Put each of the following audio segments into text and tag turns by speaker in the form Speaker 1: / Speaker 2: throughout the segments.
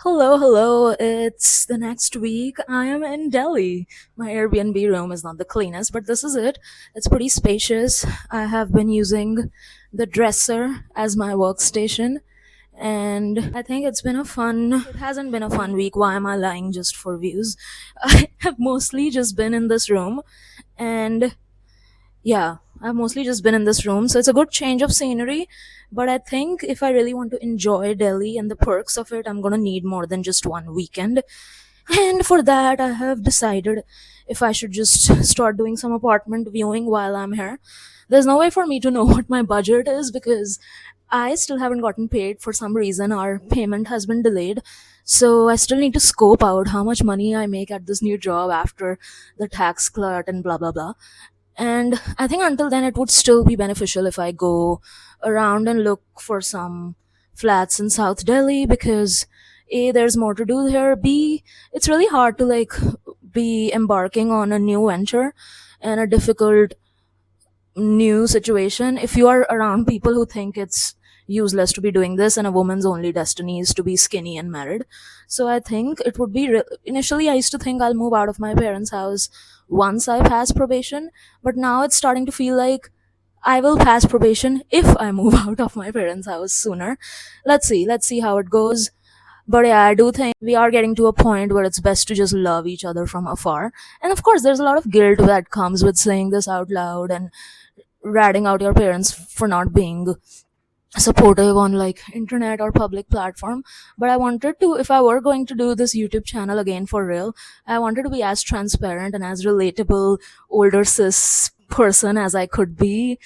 Speaker 1: Hello, hello. It's the next week. I am in Delhi. My Airbnb room is not the cleanest, but this is it. It's pretty spacious. I have been using the dresser as my workstation, and I think it hasn't been a fun week. Why am I lying just for views? I have mostly just been in this room, and yeah, I've mostly just been in this room, so it's a good change of scenery. But I think if I really want to enjoy Delhi and the perks of it, I'm gonna need more than just one weekend. And for that, I have decided if I should just start doing some apartment viewing while I'm here. There's no way for me to know what my budget is because I still haven't gotten paid for some reason. Our payment has been delayed. So I still need to scope out how much money I make at this new job after the tax cut and blah blah blah. And I think until then, it would still be beneficial if I go around and look for some flats in South Delhi because A, there's more to do here. B, it's really hard to be embarking on a new venture and a difficult new situation if you are around people who think it's useless to be doing this and a woman's only destiny is to be skinny and married. So I think it would be initially I used to think I'll move out of my parents' house once I pass probation, but now it's starting to feel like I will pass probation if I move out of my parents' house sooner. Let's see how it goes. But yeah, I do think we are getting to a point where it's best to just love each other from afar. And of course, there's a lot of guilt that comes with saying this out loud and ratting out your parents for not being supportive on internet or public platform. But I wanted to, if I were going to do this YouTube channel again for real, I wanted to be as transparent and as relatable older cis person as I could be,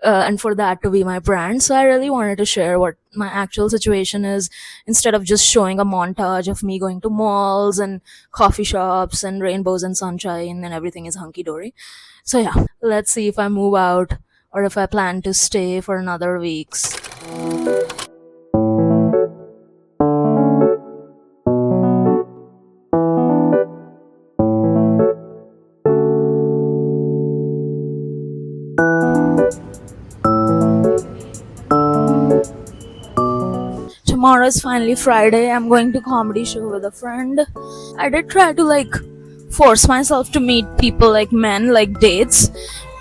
Speaker 1: and for that to be my brand. So I really wanted to share what my actual situation is instead of just showing a montage of me going to malls and coffee shops and rainbows and sunshine and everything is hunky dory. So yeah, let's see if I move out or if I plan to stay for another weeks. Tomorrow is finally Friday. I'm going to comedy show with a friend. I did try to force myself to meet people like men, like dates,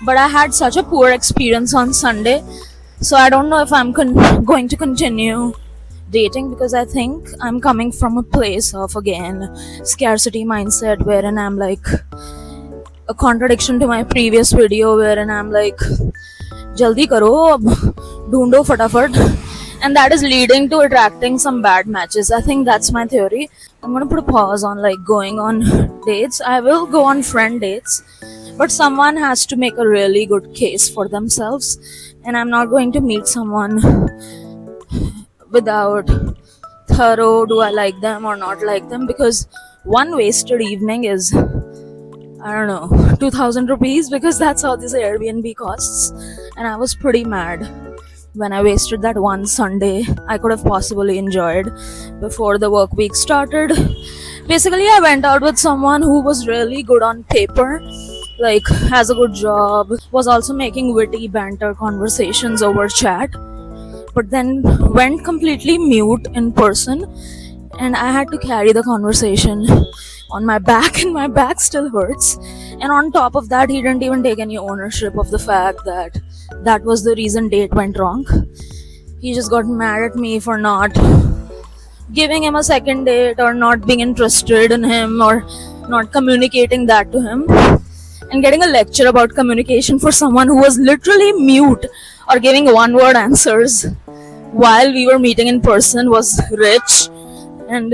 Speaker 1: but I had such a poor experience on Sunday. So I don't know if I'm going to continue dating because I think I'm coming from a place of again scarcity mindset wherein I'm like a contradiction to my previous video wherein I'm like jaldi karo ab dhoond fatafat, and that is leading to attracting some bad matches. I think that's my theory. I'm gonna put a pause on going on dates. I will go on friend dates, but someone has to make a really good case for themselves, and I'm not going to meet someone without thorough do I like them or not like them, because one wasted evening is, I don't know, 2000 rupees, because that's how this Airbnb costs. And I was pretty mad when I wasted that one Sunday I could have possibly enjoyed before the work week started. Basically, I went out with someone who was really good on paper, has a good job, was also making witty banter conversations over chat, but then went completely mute in person, and I had to carry the conversation on my back, and my back still hurts. And on top of that, he didn't even take any ownership of the fact that that was the reason date went wrong. He just got mad at me for not giving him a second date or not being interested in him or not communicating that to him, and getting a lecture about communication for someone who was literally mute or giving one word answers while we were meeting in person was rich. And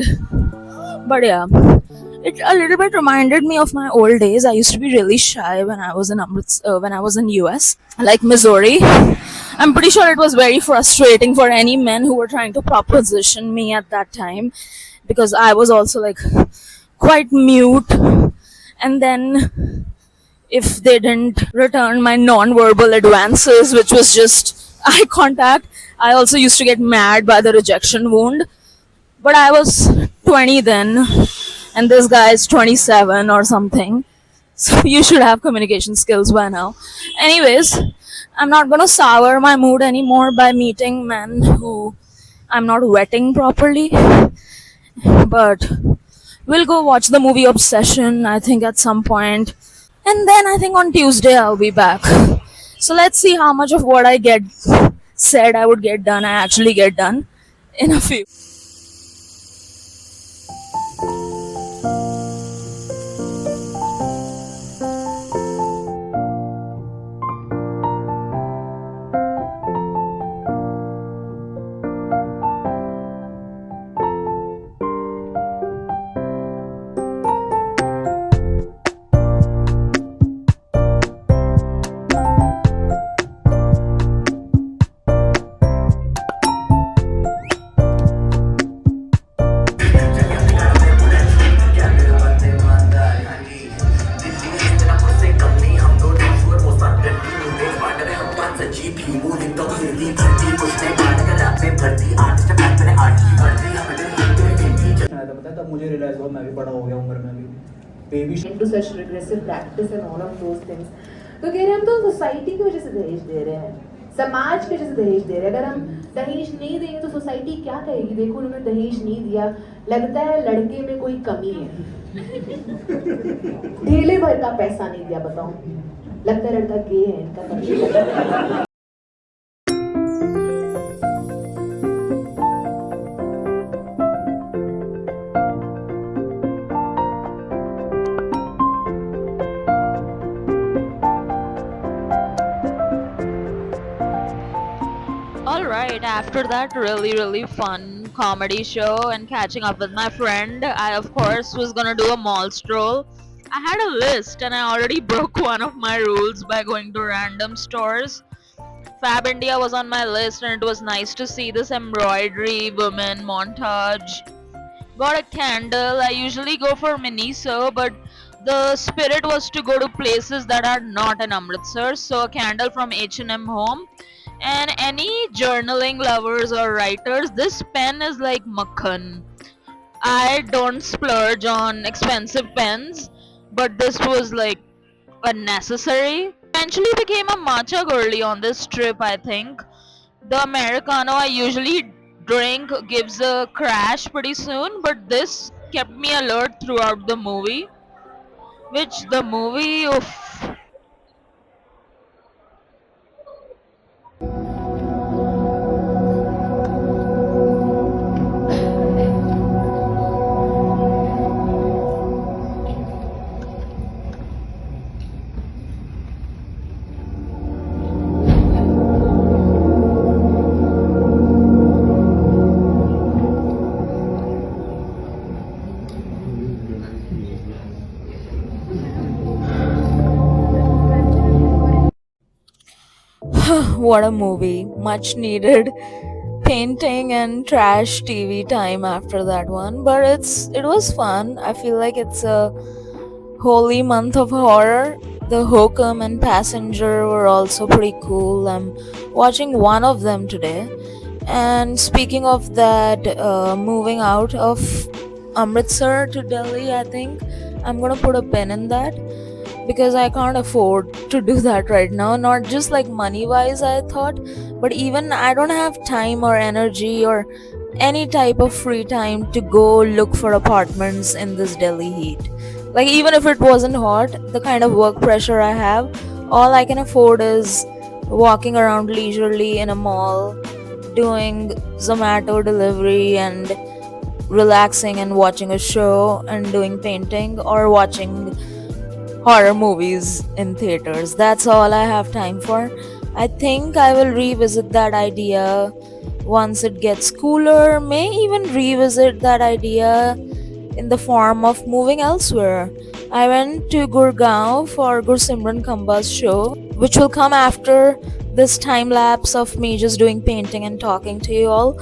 Speaker 1: but yeah, it a little bit reminded me of my old days. I used to be really shy when I was in US, like Missouri. I'm pretty sure it was very frustrating for any men who were trying to proposition me at that time, because I was also quite mute. And then if they didn't return my non-verbal advances, which was just eye contact, I also used to get mad by the rejection wound. But I was 20 then, and this guy is 27 or something. So you should have communication skills by now. Anyways, I'm not gonna sour my mood anymore by meeting men who I'm not vetting properly. But we'll go watch the movie Obsession, I think, at some point. And then I think on Tuesday I'll be back. So let's see how much of what I get said I would get done, I actually get done in a few.
Speaker 2: आया था पता है, तब मुझे realise हुआ मैं भी बड़ा हो गया उम्र में भी baby
Speaker 3: into such regressive practice and all of those things. तो कह रहे हैं हम तो सोसाइटी की वजह से दहेज दे रहे हैं, समाज की वजह से दहेज दे रहे हैं. अगर हम दहेज नहीं देंगे तो सोसाइटी क्या कहेगी, देखो उन्होंने दहेज नहीं दिया, लगता है लड़के में कोई कमी है. ढेले भर का पैसा नहीं दिया, बताओ, लगता है लड़का गे है, इनका कमी.
Speaker 4: Alright, after that really fun comedy show and catching up with my friend, I of course was gonna do a mall stroll. I had a list and I already broke one of my rules by going to random stores. Fab India was on my list and it was nice to see this embroidery woman montage. Got a candle. I usually go for Miniso, but the spirit was to go to places that are not in Amritsar. So a candle from H&M Home. And any journaling lovers or writers, this pen is like makhan. I don't splurge on expensive pens, but this was like unnecessary. Eventually became a matcha girly on this trip, I think. The Americano I usually drink gives a crash pretty soon, but this kept me alert throughout the movie. Which the movie, oof.
Speaker 1: What a movie. Much needed painting and trash TV time after that one. But it was fun. I feel like it's a holy month of horror. The Hokum and Passenger were also pretty cool. I'm watching one of them today. And speaking of that, moving out of Amritsar to Delhi, I think I'm gonna put a pin in that because I can't afford to do that right now. Not just like money wise, I thought, but even I don't have time or energy or any type of free time to go look for apartments in this Delhi heat. Like, even if it wasn't hot, the kind of work pressure I have, all I can afford is walking around leisurely in a mall, doing Zomato delivery, and relaxing and watching a show and doing painting or watching horror movies in theaters. That's all I have time for. I think I will revisit that idea once it gets cooler, may even revisit that idea in the form of moving elsewhere. I went to Gurgaon for Gursimran Khama's show, which will come after this time lapse of me just doing painting and talking to you all.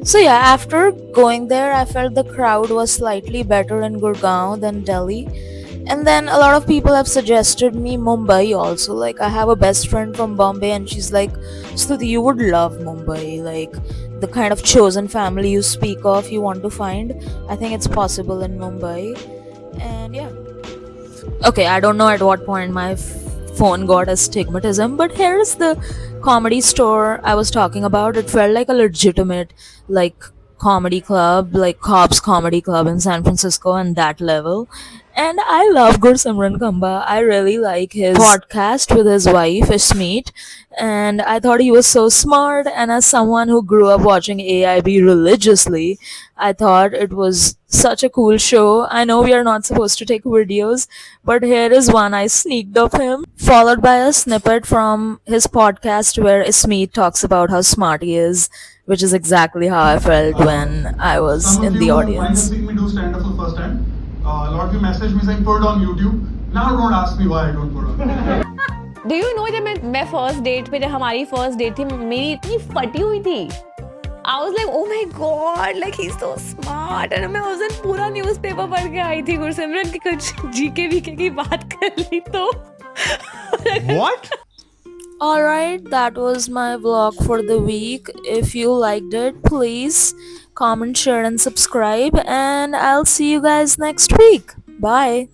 Speaker 1: So yeah, after going there, I felt the crowd was slightly better in Gurgaon than Delhi. And then a lot of people have suggested me Mumbai also. Like, I have a best friend from Bombay and she's like, Stuti, you would love Mumbai. Like, the kind of chosen family you speak of, you want to find. I think it's possible in Mumbai. And yeah. Okay, I don't know at what point my phone got astigmatism, but here's the comedy store I was talking about. It felt like a legitimate, like, comedy club, like Cobb's Comedy Club in San Francisco, and that level. And I love Gursimran Khama. I really like his podcast with his wife, Ishmeet. And I thought he was so smart. And as someone who grew up watching AIB religiously, I thought it was such a cool show. I know we are not supposed to take videos, but here is one I sneaked of him, followed by a snippet from his podcast where Ismeet talks about how smart he is, which is exactly how I felt when I was
Speaker 5: Some of
Speaker 1: in
Speaker 5: you
Speaker 1: the
Speaker 5: might have
Speaker 1: audience.
Speaker 5: seen me do stand up for the first time. A lot of you message me saying put it on YouTube. Now don't ask me why I don't put it on YouTube.
Speaker 6: Do you know जब मैं first date पे, जब हमारी first date थी, मेरी इतनी फटी हुई थी. I was like, oh my God, like he is so smart. And मैं उस दिन पूरा न्यूज़पेपर पढ़ के आई थी गुरसिमरन की कुछ जीके वीके की बात कर ली तो.
Speaker 7: What?
Speaker 1: Alright, that was my vlog for the week. If you liked it, please comment, share, and subscribe. And I'll see you guys next week. Bye.